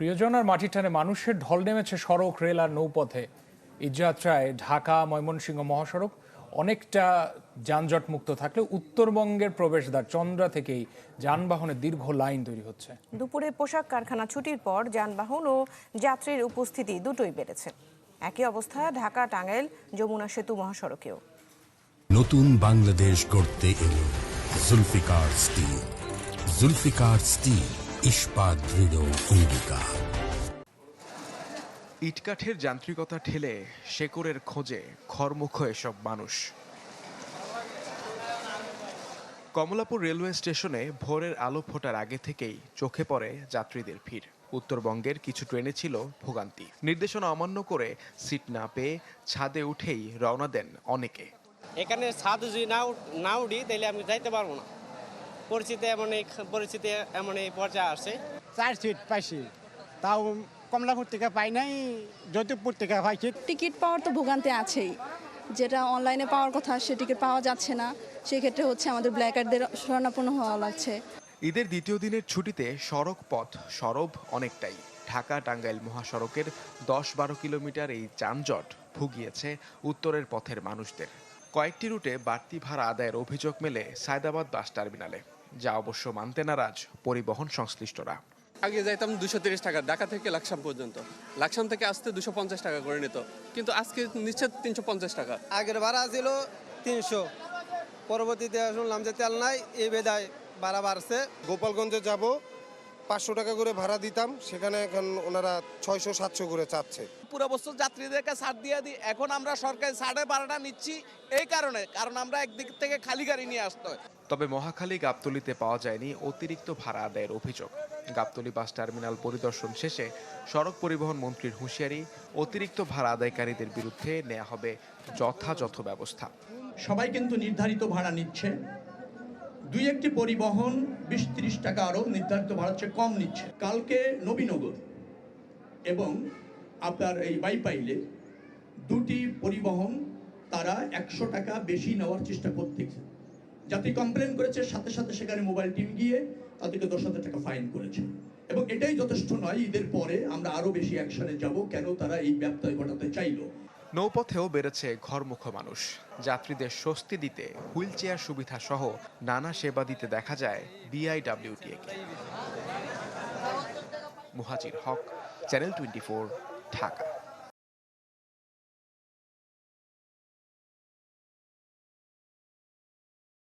প্রিয়জন আর মাটি টানে মানুষের ঢল নেমেছে সড়ক, রেল আর নৌপথে। ঈদযাত্রায় ঢাকা ময়মনসিংহ মহাসড়ক অনেকটা যানজট মুক্ত থাকলেও উত্তরবঙ্গের প্রবেশদ্বার চন্দ্রা থেকেই যানবাহনের দীর্ঘ লাইন তৈরি হচ্ছে। দুপুরে পোশাক কারখানা ছুটির পর যানবাহন ও যাত্রীর উপস্থিতি দুটোই বেড়েছে। একই অবস্থা ঢাকা টাঙ্গাইল যমুনা সেতু মহাসড়কেও। নতুন বাংলাদেশ গড়তে এলো জুলফিকার স্টিল। জুলফিকার স্টিল, ইস্পাত দৃঢ় অঙ্গীকার। ইটকাঠের যান্ত্রিকতা ঠেলে শেকড়ের খোঁজে খরমুখ এসব মানুষ। কমলাপুর রেলওয়ে স্টেশনে ভোরের আলো ফোটার আগে থেকেই চোখে পড়ে যাত্রীদের ভিড়। উত্তরবঙ্গের কিছু ট্রেনে ছিল ভোগান্তি। নির্দেশনা অমান্য করে সিট না পেয়ে ছাদে উঠেই রওনা দেন অনেকে। এখানে ছাদ যদি না উঠি তাহলে আমি যাইতে পারবো না। পরিস্থিতি এমন এই পর্যায়ে আসে। 4 সিট পাইছি, তাও কমলাপুর থেকে পাই নাই, জ্যোতিপুর থেকে পাইছি। টিকিট পাওয়ার তো ভোগান্তি আছেই, যেটা অনলাইনে পাওয়ার কথা সে টিকিট পাওয়া যাচ্ছে না। সেক্ষেত্রে হচ্ছে আমাদের ব্ল্যাক কার্ডদের শরণাপন্ন হওয়া লাগছে। ঈদের দ্বিতীয় দিনের ছুটিতে সড়ক পথ সরব অনেকটাই। ঢাকা টাঙ্গাইল মহাসড়কের 10-12 কিলোমিটার এই যানজট ভুগিয়েছে উত্তরের পথের মানুষদের। কয়েকটি রুটে বাড়তি ভাড়া আদায়ের অভিযোগ মেলে সায়দাবাদ বাস টার্মিনালে, যা অবশ্য মানতে নারাজ পরিবহন সংশ্লিষ্টরা। আগে যাইতাম 230 টাকা, ঢাকা থেকে লাকসাম পর্যন্ত। লাকসাম থেকে আসতে 250 টাকা করে নিত, কিন্তু আজকে নিচ্ছে 350 টাকা। আগের ভাড়া ছিল 300, পরবর্তীতে শুনলাম যে তেল নাই, এই বেদায় ভাড়া বাড়ছে। গোপালগঞ্জে যাব 500 টাকা করে ভাড়া দিতাম, সেখানে এখন ওনারা 600-700 করে চাচ্ছে। পুরো বছর যাত্রীদেরকে ছাড় দিয়ে দিই, এখন আমরা সরকারি ছাড়ের ভাড়াটা নিচ্ছি এই কারণ আমরা একদিক থেকে খালি গাড়ি নিয়ে আসতে হয়। তবে মহাখালী গাবতলীতে পাওয়া যায়নি অতিরিক্ত ভাড়া আদায়ের অভিযোগ। গাবতলী বাস টার্মিনাল পরিদর্শন শেষে সড়ক পরিবহন মন্ত্রীর হুঁশিয়ারি, অতিরিক্ত ভাড়া আদায়কারীদের বিরুদ্ধে নেওয়া হবে যথাযথ ব্যবস্থা। সবাই কিন্তু নির্ধারিত ভাড়া নিচ্ছে, দুই একটি পরিবহন 20-30 টাকা আরো নির্ধারিত ভাড়া চেয়ে কম নিচ্ছে। কালকে নবীনগর এবং আপনার এই বাইপাইলে দুটি পরিবহন তারা 100 টাকা বেশি নেওয়ার চেষ্টা করতেছে। যাত্রী কমপ্লেন করেছে, সাথে সাথে সেখানে মোবাইল টিম গিয়ে তাদেরকে 10,000 টাকা ফাইন করেছে। এবং এটাই যথেষ্ট নয়, ঈদের পরে আমরা আরো বেশি অ্যাকশনে যাব। কেন তারা এই ব্যত্যয় ঘটাতে চাইলো? নৌপথেও বেড়েছে ঘরমুখ মানুষ। যাত্রীদের স্বস্তি দিতে হুইল চেয়ার সুবিধা সহ নানা সেবা দিতে দেখা যায় বিআইডব্লিউটিএকে। মুহাজির হক, চ্যানেল 24, ঢাকা।